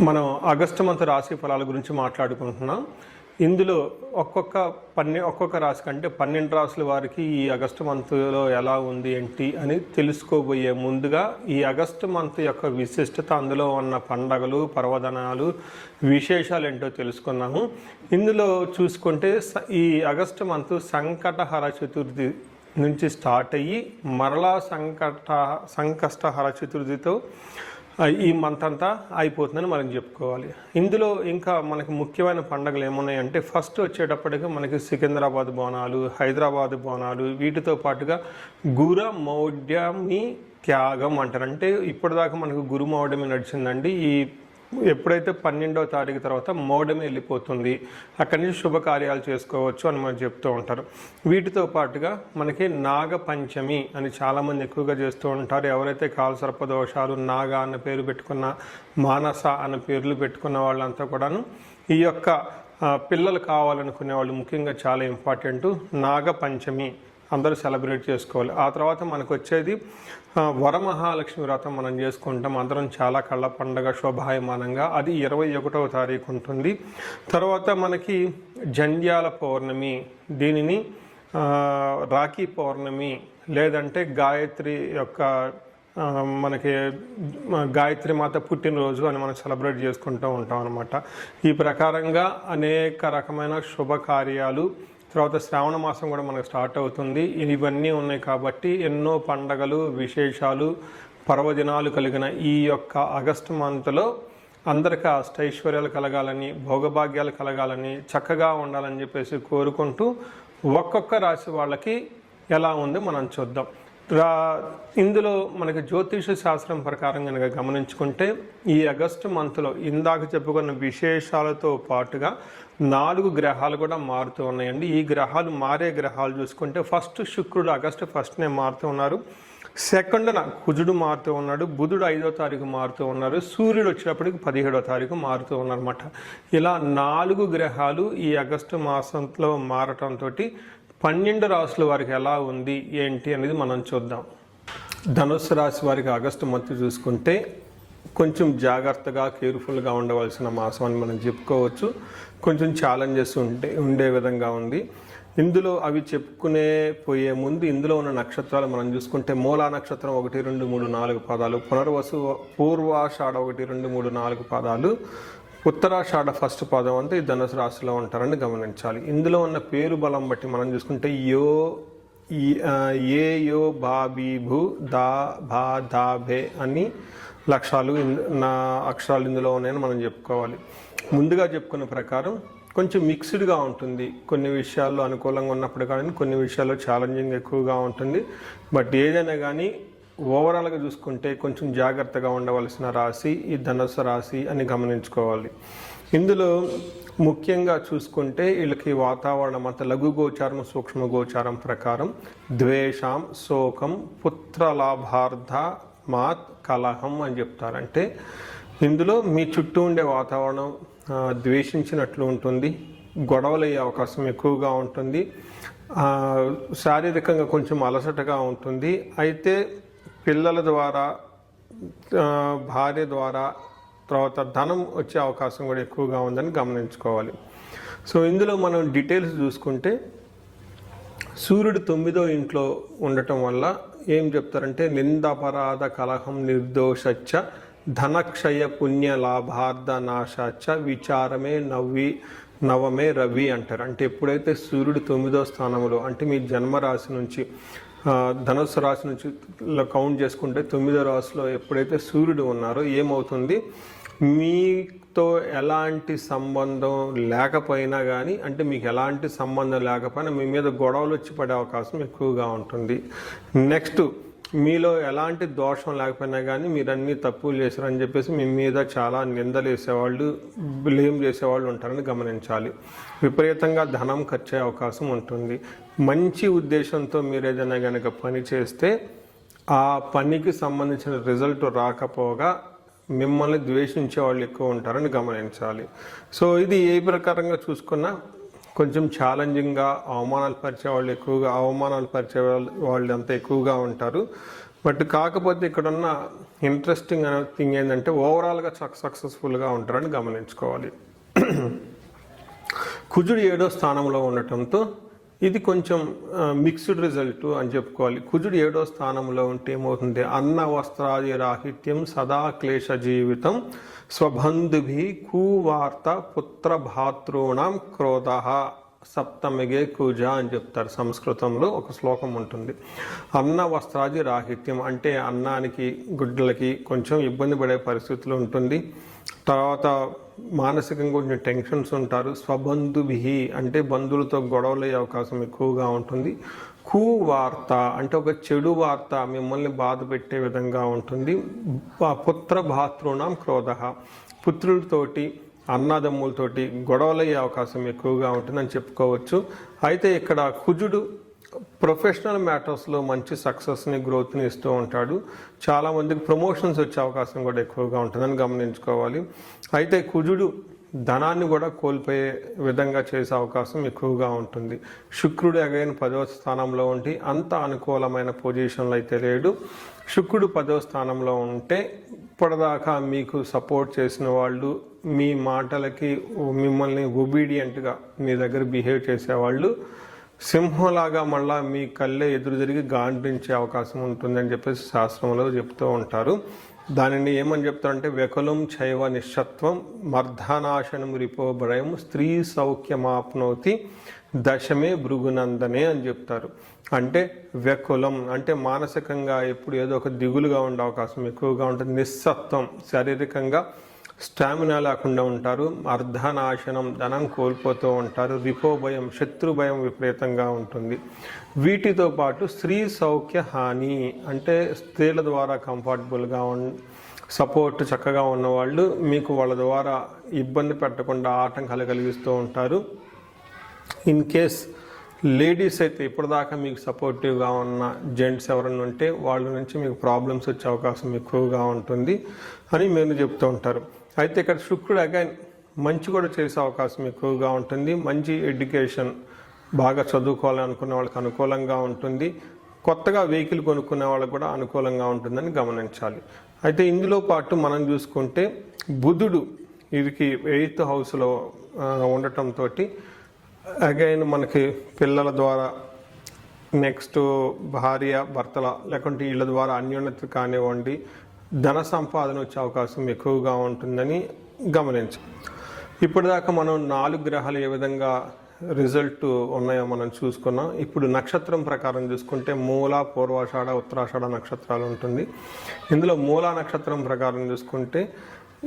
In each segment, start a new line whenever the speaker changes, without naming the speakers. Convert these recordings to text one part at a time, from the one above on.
మనం August month రాశి ఫలాల గురించి మాట్లాడుకుంటున్నాం. ఇందులో ఒక్కొక్క రాశి కంటే 12 రాశుల వారికి ఈ ఆగస్టు మంత్లో ఎలా ఉంది ఏంటి అని తెలుసుకోబోయే ముందుగా ఈ ఆగస్టు మంత్ యొక్క విశిష్టత, అందులో ఉన్న పండగలు, పర్వదినాలు, విశేషాలు ఏంటో తెలుసుకున్నాము. ఇందులో చూసుకుంటే ఈ ఆగస్టు మంత్ సంకటహర చతుర్థి నుంచి స్టార్ట్ అయ్యి మరలా సంకష్టహర చతుర్థితో ఈ మంత్ అంతా అయిపోతుందని మనం చెప్పుకోవాలి. ఇందులో ఇంకా మనకి ముఖ్యమైన పండుగలు ఏమున్నాయంటే, ఫస్ట్ వచ్చేటప్పటికి మనకి సికింద్రాబాద్ బోనాలు, హైదరాబాద్ బోనాలు, వీటితో పాటుగా గురుమౌఢ్యమి త్యాగం అంటారు. అంటే ఇప్పటిదాకా మనకు గురుమౌఢ్యమి నడిచిందండి. ఎప్పుడైతే 12వ తారీఖు తర్వాత మౌఢ్యమి వెళ్ళిపోతుంది, అక్కడి నుంచి శుభకార్యాలు చేసుకోవచ్చు అని మనం చెప్తూ ఉంటారు. వీటితో పాటుగా మనకి నాగపంచమి అని చాలామంది ఎక్కువగా చేస్తూ ఉంటారు. ఎవరైతే కాలసర్పదోషాలు, నాగ అన్న పేరు పెట్టుకున్న, మానస అన్న పేర్లు పెట్టుకున్న వాళ్ళంతా కూడాను ఈ యొక్క పిల్లలు కావాలనుకునే వాళ్ళు ముఖ్యంగా చాలా ఇంపార్టెంట్ నాగపంచమి అందరూ సెలబ్రేట్ చేసుకోవాలి. ఆ తర్వాత మనకు వచ్చేది వరమహాలక్ష్మి వ్రతం మనం చేసుకుంటాం. అందరం చాలా కళ్ళ పండగ శోభాయమానంగా. అది 21వ తారీఖు ఉంటుంది. తర్వాత మనకి జంధ్యాల పౌర్ణమి, దీనిని రాఖీ పౌర్ణమి లేదంటే గాయత్రి యొక్క మనకి గాయత్రి మాత పుట్టినరోజు అని మనం సెలబ్రేట్ చేసుకుంటూ ఉంటాం అన్నమాట. ఈ ప్రకారంగా అనేక రకమైన శుభకార్యాలు, తర్వాత శ్రావణ మాసం కూడా మనకు స్టార్ట్ అవుతుంది. ఇవన్నీ ఉన్నాయి కాబట్టి ఎన్నో పండగలు, విశేషాలు, పర్వదినాలు కలిగిన ఈ యొక్క ఆగస్టు మంత్లో అందరికీ అష్టైశ్వర్యాలు కలగాలని, భోగభాగ్యాలు కలగాలని, చక్కగా ఉండాలని చెప్పేసి కోరుకుంటూ ఒక్కొక్క రాశి వాళ్ళకి ఎలా ఉందో మనం చూద్దాం. ఇందులో మనకి జ్యోతిష శాస్త్రం ప్రకారం కనుక గమనించుకుంటే ఈ ఆగస్టు మంత్లో ఇందాక చెప్పుకున్న విశేషాలతో పాటుగా 4 గ్రహాలు కూడా మారుతూ ఉన్నాయండి. ఈ గ్రహాలు మారే గ్రహాలు చూసుకుంటే ఫస్ట్ శుక్రుడు ఆగస్టు 1నే మారుతూ ఉన్నారు. సెకండ్న కుజుడు మారుతూ ఉన్నాడు. బుధుడు 5వ తారీఖు మారుతూ ఉన్నారు. సూర్యుడు వచ్చేటప్పటికి 17వ తారీఖు మారుతూ ఉన్నారన్నమాట. ఇలా 4 గ్రహాలు ఈ ఆగస్టు మాసంలో మారటంతో 12 రాశుల వారికి ఎలా ఉంది ఏంటి అనేది మనం చూద్దాం. ధనుస్సు రాశి వారికి ఆగస్టు మంత్ చూసుకుంటే కొంచెం జాగ్రత్తగా, కేర్ఫుల్గా ఉండవలసిన మాసం అని మనం చెప్పుకోవచ్చు. కొంచెం ఛాలెంజెస్ ఉండే విధంగా ఉంది. ఇందులో అవి చెప్పుకునే పోయే ముందు ఇందులో ఉన్న నక్షత్రాలు మనం చూసుకుంటే మూలా నక్షత్రం 1, 2, 3, 4 పాదాలు, పునర్వసు పూర్వాషాఢ 1, 2, 3, 4 పాదాలు, ఉత్తరాషాఢ ఫస్ట్ పాదం అంతా ఈ ధనుసు రాశిలో ఉంటారని గమనించాలి. ఇందులో ఉన్న పేరు బలం బట్టి మనం చూసుకుంటే యో బా బీ భూ దా భా దా భే అని అక్షరాలు ఇందులో ఉన్నాయని మనం చెప్పుకోవాలి. ముందుగా చెప్పుకున్న ప్రకారం కొంచెం మిక్స్డ్గా ఉంటుంది. కొన్ని విషయాల్లో అనుకూలంగా ఉన్నప్పుడు కానీ కొన్ని విషయాల్లో ఛాలెంజింగ్ ఎక్కువగా ఉంటుంది. బట్ ఏదైనా కానీ ఓవరాల్గా చూసుకుంటే కొంచెం జాగ్రత్తగా ఉండవలసిన రాశి ఈ ధనుస్సు రాశి అని గమనించుకోవాలి. ఇందులో ముఖ్యంగా చూసుకుంటే వీళ్ళకి వాతావరణం అంతా లఘు గోచారం, సూక్ష్మ గోచారం ప్రకారం ద్వేషం, శోకం, పుత్రలాభార్థ మాత్ కలహం అని చెప్తారంటే ఇందులో మీ చుట్టూ ఉండే వాతావరణం ద్వేషించినట్లు ఉంటుంది. గొడవలు అయ్యే అవకాశం ఎక్కువగా ఉంటుంది. శారీరకంగా కొంచెం అలసటగా ఉంటుంది. అయితే పిల్లల ద్వారా, భార్య ద్వారా, తర్వాత ధనం వచ్చే అవకాశం కూడా ఎక్కువగా ఉందని గమనించుకోవాలి. సో ఇందులో మనం డీటెయిల్స్ చూసుకుంటే సూర్యుడు 9వ ఇంట్లో ఉండటం వల్ల ఏం చెప్తారంటే నిందాపరాధ కలహం నిర్దోషచ్చ ధనక్షయ పుణ్య లాభార్థ నాశాచ విచారమే నవమే రవి అంటారు. అంటే ఎప్పుడైతే సూర్యుడు 9వ స్థానంలో, అంటే మీ జన్మరాశి నుంచి ధనుస్సు రాశి నుంచి కౌంట్ చేసుకుంటే 9వ రాశిలో ఎప్పుడైతే సూర్యుడు ఉన్నారో ఏమవుతుంది, మీతో ఎలాంటి సంబంధం లేకపోయినా కానీ, అంటే మీకు ఎలాంటి సంబంధం లేకపోయినా మీ మీద గొడవలు వచ్చి పడే అవకాశం ఎక్కువగా ఉంటుంది. నెక్స్ట్ మీలో ఎలాంటి దోషం లేకపోయినా కానీ మీరు అన్నీ తప్పులు చేశారని చెప్పేసి మీ మీద చాలా నిందలు వేసేవాళ్ళు, బ్లేమ్ చేసేవాళ్ళు ఉంటారని గమనించాలి. విపరీతంగా ధనం ఖర్చు అయ్యే అవకాశం ఉంటుంది. మంచి ఉద్దేశంతో మీరు ఏదైనా కనుక పని చేస్తే ఆ పనికి సంబంధించిన రిజల్ట్ రాకపోగా మిమ్మల్ని ద్వేషించే వాళ్ళు ఎక్కువ ఉంటారని గమనించాలి. సో ఇది ఏ ప్రకారంగా చూసుకున్నా కొంచెం ఛాలెంజింగ్గా అవమానాలు పరిచే వాళ్ళు అంతా ఎక్కువగా ఉంటారు. బట్ కాకపోతే ఇక్కడున్న ఇంట్రెస్టింగ్ అనే థింగ్ ఏంటంటే ఓవరాల్గా సక్సెస్ఫుల్గా ఉంటారని గమనించుకోవాలి. కుజుడు 7వ స్థానంలో ఉండటంతో ఇది కొంచెం మిక్స్డ్ రిజల్ట్ అని చెప్పుకోవాలి. కుజుడు 7వ స్థానంలో ఉంటే ఏమవుతుంది, అన్న వస్త్రాది రాహిత్యం సదా క్లేశ జీవితం స్వబంధుభి కువార్త పుత్ర భాతృణం క్రోధ సప్తమిగే కుజ అని చెప్తారు. సంస్కృతంలో ఒక శ్లోకం ఉంటుంది. అన్న వస్త్రాది రాహిత్యం అంటే అన్నానికి గుడ్డలకి కొంచెం ఇబ్బంది పడే పరిస్థితులు ఉంటుంది. తర్వాత మానసికంగా కొంచెం టెన్షన్స్ ఉంటారు. స్వబంధుభి అంటే బంధువులతో గొడవలు అయ్యే అవకాశం ఎక్కువగా ఉంటుంది. కువార్త అంటే ఒక చెడు వార్త మిమ్మల్ని బాధ పెట్టే విధంగా ఉంటుంది. పుత్ర భాతృణం క్రోధ పుత్రులతోటి అన్నదమ్ములతోటి గొడవలయ్యే అవకాశం ఎక్కువగా ఉంటుందని చెప్పుకోవచ్చు. అయితే ఇక్కడ కుజుడు ప్రొఫెషనల్ మ్యాటర్స్లో మంచి సక్సెస్ని గ్రోత్ని ఇస్తూ ఉంటాడు. చాలామందికి ప్రమోషన్స్ వచ్చే అవకాశం కూడా ఎక్కువగా ఉంటుందని గమనించుకోవాలి. అయితే కుజుడు ధనాన్ని కూడా కోల్పోయే విధంగా చేసే అవకాశం ఎక్కువగా ఉంటుంది. శుక్రుడు అగైన్ 10వ స్థానంలో ఉండి అంత అనుకూలమైన పొజిషన్లో అయితే లేడు. శుక్రుడు 10వ స్థానంలో ఉంటే ఇప్పటిదాకా మీకు సపోర్ట్ చేసిన వాళ్ళు, మీ మాటలకి మిమ్మల్ని ఒబీడియంట్గా మీ దగ్గర బిహేవ్ చేసేవాళ్ళు సింహంలాగా మళ్ళా మీ కళ్ళే ఎదురు తిరిగి గాండ్రించే అవకాశం ఉంటుందని చెప్పేసి శాస్త్రంలో చెప్తూ ఉంటారు. దానిని ఏమని చెప్తారంటే వ్యకులం చైవ నిశ్చత్వం మర్ధనాశనం రిపోభయం స్త్రీ సౌఖ్యమాప్నోతి దశమే భృగునందనే అని చెప్తారు. అంటే వ్యకులం అంటే మానసికంగా ఎప్పుడు ఏదో ఒక దిగులుగా ఉండే అవకాశం ఎక్కువగా ఉంటుంది. నిస్సత్వం శారీరకంగా స్టామినా లేకుండా ఉంటారు. అర్ధనాశనం ధనం కోల్పోతూ ఉంటారు. రిపోభయం శత్రు భయం విపరీతంగా ఉంటుంది. వీటితో పాటు స్త్రీ సౌఖ్య హాని అంటే స్త్రీల ద్వారా కంఫర్టబుల్గా సపోర్ట్ చక్కగా ఉన్నవాళ్ళు మీకు వాళ్ళ ద్వారా ఇబ్బంది పెట్టకుండా ఆటంకాలు కలిగిస్తూ ఉంటారు. ఇన్ కేస్ లేడీస్ అయితే ఇప్పటిదాకా మీకు సపోర్టివ్గా ఉన్న జెంట్స్ ఎవరైనా ఉంటే వాళ్ళ నుంచి మీకు ప్రాబ్లమ్స్ వచ్చే అవకాశం ఎక్కువగా ఉంటుంది అని మీరు చెప్తూ ఉంటారు. అయితే ఇక్కడ శుక్రుడు అగైన్ మంచి కూడా చేసే అవకాశం ఎక్కువగా ఉంటుంది. మంచి ఎడ్యుకేషన్ బాగా చదువుకోవాలనుకునే వాళ్ళకి అనుకూలంగా ఉంటుంది. కొత్తగా వెహికల్ కొనుక్కునే వాళ్ళకి కూడా అనుకూలంగా ఉంటుందని గమనించాలి. అయితే ఇందులో పాటు మనం చూసుకుంటే బుధుడు వీరికి 8th హౌస్లో ఉండటంతో అగైన్ మనకి పిల్లల ద్వారా నెక్స్ట్ భార్య భర్తల లేకుంటే వీళ్ళ ద్వారా అన్యోన్యత కానివ్వండి ధన సంపాదన వచ్చే అవకాశం ఎక్కువగా ఉంటుందని గమనించాం. ఇప్పటిదాకా మనం 4 గ్రహాలు ఏ విధంగా రిజల్ట్ ఉన్నాయో మనం చూసుకున్నాం. ఇప్పుడు నక్షత్రం ప్రకారం చూసుకుంటే మూల, పూర్వాషాఢ, ఉత్తరాషాఢ నక్షత్రాలు ఉంటుంది. ఇందులో మూల నక్షత్రం ప్రకారం చూసుకుంటే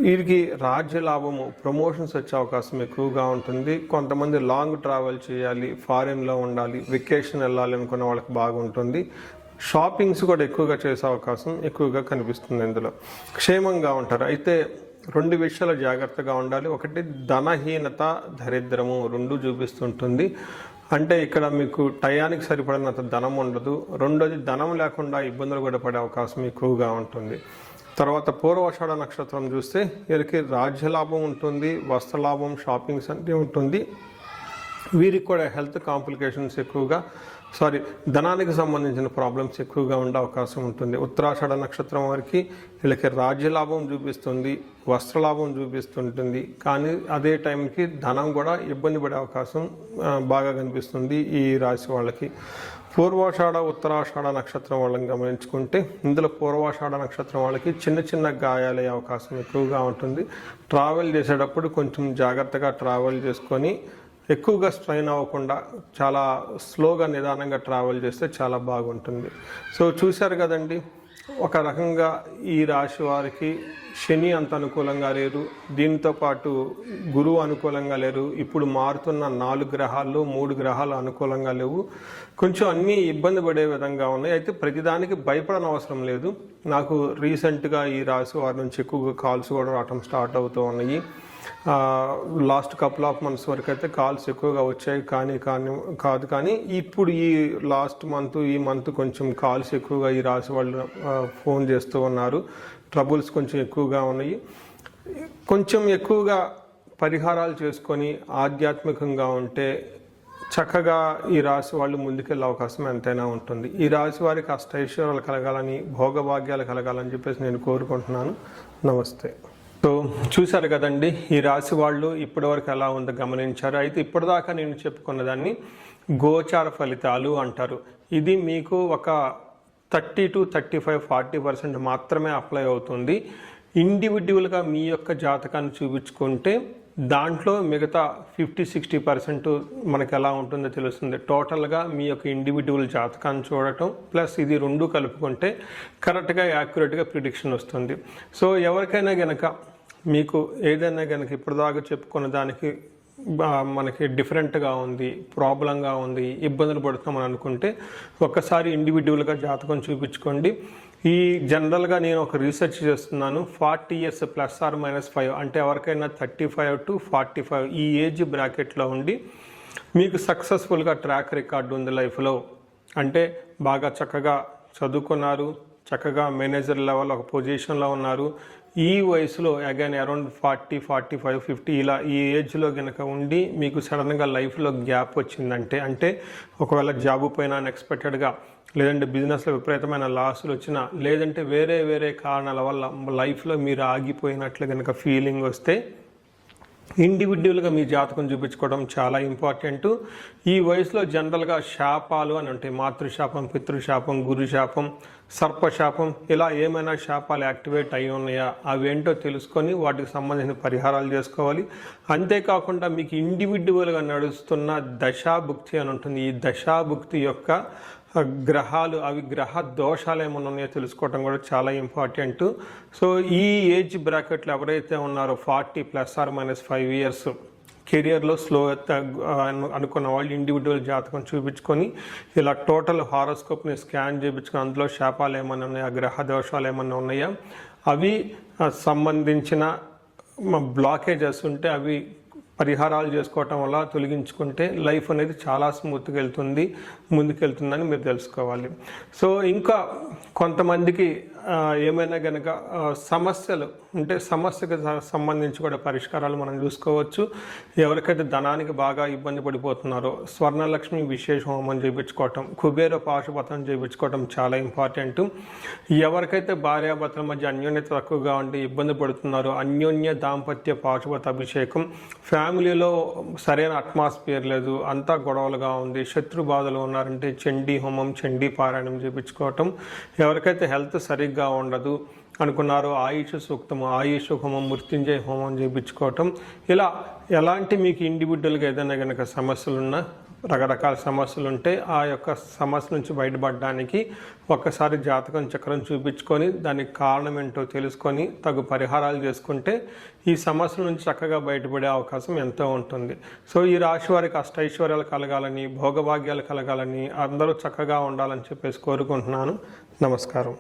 వీరికి రాజ్య లాభము ప్రమోషన్స్ వచ్చే అవకాశం ఎక్కువగా ఉంటుంది. కొంతమంది లాంగ్ ట్రావెల్ చేయాలి, ఫారిన్లో ఉండాలి, వెకేషన్ వెళ్ళాలి అనుకున్న వాళ్ళకి బాగుంటుంది. షాపింగ్స్ కూడా ఎక్కువగా చేసే అవకాశం ఎక్కువగా కనిపిస్తుంది. ఇందులో క్షేమంగా ఉంటారు. అయితే 2 విషయాలు జాగ్రత్తగా ఉండాలి. ఒకటి ధనహీనత, దరిద్రము 2 చూపిస్తుంటుంది. అంటే ఇక్కడ మీకు టయానికి సరిపడినంత ధనం ఉండదు. రెండోది ధనం లేకుండా ఇబ్బందులు కూడా పడే అవకాశం ఎక్కువగా ఉంటుంది. తర్వాత పూర్వాషాఢ నక్షత్రం చూస్తే వీరికి రాజ్యలాభం ఉంటుంది, వస్త్రలాభం, షాపింగ్స్ అంటే ఉంటుంది. వీరికి కూడా హెల్త్ కాంప్లికేషన్స్ ఎక్కువగా ధనానికి సంబంధించిన ప్రాబ్లమ్స్ ఎక్కువగా ఉండే అవకాశం ఉంటుంది. ఉత్తరాషాఢ నక్షత్రం వారికి వీళ్ళకి రాజ్యలాభం చూపిస్తుంది, వస్త్రలాభం చూపిస్తుంటుంది. కానీ అదే టైంకి ధనం కూడా ఇబ్బంది పడే అవకాశం బాగా కనిపిస్తుంది ఈ రాశి వాళ్ళకి. పూర్వాషాఢ, ఉత్తరాషాఢ నక్షత్రం వాళ్ళని గమనించుకుంటే ఇందులో పూర్వాషాఢ నక్షత్రం వాళ్ళకి చిన్న చిన్న గాయాలయ్యే అవకాశం ఎక్కువగా ఉంటుంది. ట్రావెల్ చేసేటప్పుడు కొంచెం జాగ్రత్తగా ట్రావెల్ చేసుకొని ఎక్కువగా స్ట్రైన్ అవ్వకుండా చాలా స్లోగా నిదానంగా ట్రావెల్ చేస్తే చాలా బాగుంటుంది. సో చూశారు కదండి, ఒక రకంగా ఈ రాశి వారికి శని అంత అనుకూలంగా లేరు, దీంతో పాటు గురువు అనుకూలంగా లేరు. ఇప్పుడు మారుతున్న 4 గ్రహాల్లో 3 గ్రహాలు అనుకూలంగా లేవు. కొంచెం అన్నీ ఇబ్బంది పడే విధంగా ఉన్నాయి. అయితే ప్రతిదానికి భయపడని అవసరం లేదు. నాకు రీసెంట్గా ఈ రాశి వారి నుంచి ఎక్కువగా కాల్స్ కూడా రావటం స్టార్ట్ అవుతూ ఉన్నాయి. లాస్ట్ కపుల్ ఆఫ్ మంత్స్ వరకు అయితే కాల్స్ ఎక్కువగా వచ్చాయి, కానీ ఇప్పుడు ఈ లాస్ట్ మంత్ ఈ మంత్ కొంచెం కాల్స్ ఎక్కువగా ఈ రాశి వాళ్ళు ఫోన్ చేస్తూ ఉన్నారు. ట్రబుల్స్ కొంచెం ఎక్కువగా ఉన్నాయి. కొంచెం ఎక్కువగా పరిహారాలు చేసుకొని ఆధ్యాత్మికంగా ఉంటే చక్కగా ఈ రాశి వాళ్ళు ముందుకెళ్ళే అవకాశం ఎంతైనా ఉంటుంది. ఈ రాశి వారికి అష్టైశ్వర్యాలు కలగాలని, భోగభాగ్యాలు కలగాలని చెప్పేసి నేను కోరుకుంటున్నాను. నమస్తే. సో చూశారు కదండి, ఈ రాశి వాళ్ళు ఇప్పటివరకు ఎలా ఉందో గమనించారు. అయితే ఇప్పటిదాకా నేను చెప్పుకున్న దాన్ని గోచార ఫలితాలు అంటారు. ఇది మీకు ఒక 30 to 35, 40% మాత్రమే అప్లై అవుతుంది. ఇండివిజువల్గా మీ యొక్క జాతకాన్ని చూపించుకుంటే దాంట్లో మిగతా 50-60% మనకు ఎలా ఉంటుందో తెలుస్తుంది. టోటల్గా మీ యొక్క ఇండివిజువల్ జాతకాన్ని చూడటం ప్లస్ ఇది రెండు కలుపుకుంటే కరెక్ట్గా యాక్యురేట్గా ప్రిడిక్షన్ వస్తుంది. సో ఎవరికైనా గనక మీకు ఏదైనా గనక ఇప్పటిదాకా చెప్పుకున్న దానికి మనకి డిఫరెంట్గా ఉంది, ప్రాబ్లంగా ఉంది, ఇబ్బందులు పడుతున్నామని అనుకుంటే ఒక్కసారి ఇండివిజువల్గా జాతకం చూపించుకోండి. ఈ జనరల్గా నేను ఒక రీసెర్చ్ చేస్తున్నాను. 40 years ±5 అంటే ఎవరికైనా 35 to 45 ఈ ఏజ్ బ్రాకెట్లో ఉండి మీకు సక్సెస్ఫుల్గా ట్రాక్ రికార్డు ఉంది లైఫ్లో, అంటే బాగా చక్కగా చదువుకున్నారు, చక్కగా మేనేజర్ లెవెల్ ఒక పొజిషన్లో ఉన్నారు, ఈ వయసులో అగైన్ అరౌండ్ 40, 45, 50 ఇలా ఈ ఏజ్లో కనుక ఉండి మీకు సడన్గా లైఫ్లో గ్యాప్ వచ్చిందంటే, అంటే ఒకవేళ జాబ్ పైన అన్ఎక్స్పెక్టెడ్గా, లేదంటే బిజినెస్లో విపరీతమైన లాసులు వచ్చినా, లేదంటే వేరే కారణాల వల్ల లైఫ్లో మీరు ఆగిపోయినట్లు కనుక ఫీలింగ్ వస్తే ఇండివిజువల్గా మీ జాతకం చూపించుకోవడం చాలా ఇంపార్టెంట్. ఈ వయసులో జనరల్గా శాపాలు అని ఉంటాయి. మాతృశాపం, పితృశాపం, గురుశాపం, సర్పశాపం, ఇలా ఏమైనా శాపాలు యాక్టివేట్ అయి ఉన్నాయా అవేంటో తెలుసుకొని వాటికి సంబంధించిన పరిహారాలు చేసుకోవాలి. అంతేకాకుండా మీకు ఇండివిజువల్గా నడుస్తున్న దశాభుక్తి అని ఉంటుంది. ఈ దశాభుక్తి యొక్క గ్రహాలు, అవి గ్రహ దోషాలు ఏమైనా ఉన్నాయో తెలుసుకోవడం కూడా చాలా ఇంపార్టెంట్. సో ఈ ఏజ్ బ్రాకెట్లో ఎవరైతే ఉన్నారో 40 ±5 years కెరియర్లో స్లో అనుకున్న వాళ్ళు ఇండివిజువల్ జాతకం చూపించుకొని ఇలా టోటల్ హారోస్కోప్ని స్కాన్ చేయించుకొని అందులో శాపాలు ఏమైనా ఉన్నాయా, గ్రహ దోషాలు ఏమైనా ఉన్నాయా, అవి సంబంధించిన బ్లాకేజెస్ ఉంటే అవి పరిహారాలు చేసుకోవటం వల్ల తొలగించుకుంటే లైఫ్ అనేది చాలా స్మూత్గా వెళ్తుంది, ముందుకెళ్తుందని మీరు తెలుసుకోవాలి. సో ఇంకా కొంతమందికి ఏమైనా కనుక సమస్యలు ఉంటే సమస్యకు సంబంధించి కూడా పరిష్కారాలు మనం చూసుకోవచ్చు. ఎవరికైతే ధనానికి బాగా ఇబ్బంది పడిపోతున్నారో స్వర్ణలక్ష్మి విశేష హోమం చేయించుకోవటం, కుబేర పాశుపతం చేయించుకోవటం చాలా ఇంపార్టెంట్. ఎవరికైతే భార్యాభర్తల మధ్య అన్యోన్యత తక్కువగా ఉండి ఇబ్బంది పడుతున్నారో అన్యోన్య దాంపత్య పాశుపత అభిషేకం, ఫ్యామిలీలో సరైన అట్మాస్ఫియర్ లేదు, అంతా గొడవలుగా ఉంది, శత్రు బాధలు ఉన్నారంటే చండీ హోమం, చండీ పారాయణం చేయించుకోవటం, ఎవరికైతే హెల్త్ సరిగ్గా ఉండదు అనుకున్నారో ఆయుష్ సూక్తము, ఆయుష్ హోమం, మృత్యుంజయ హోమం చేయించుకోవటం, ఇలా ఎలాంటి మీకు ఇండివిజువల్గా ఏదైనా కనుక సమస్యలున్నా, రకరకాల సమస్యలు ఉంటే ఆ యొక్క సమస్య నుంచి బయటపడడానికి ఒక్కసారి జాతకం చక్రం చూపించుకొని దానికి కారణం ఏంటో తెలుసుకొని తగు పరిహారాలు చేసుకుంటే ఈ సమస్యల నుంచి చక్కగా బయటపడే అవకాశం ఎంతో ఉంటుంది. సో ఈ రాశి వారికి అష్టైశ్వర్యాలు కలగాలని, భోగభాగ్యాలు కలగాలని, అందరూ చక్కగా ఉండాలని చెప్పేసి కోరుకుంటున్నాను. నమస్కారం.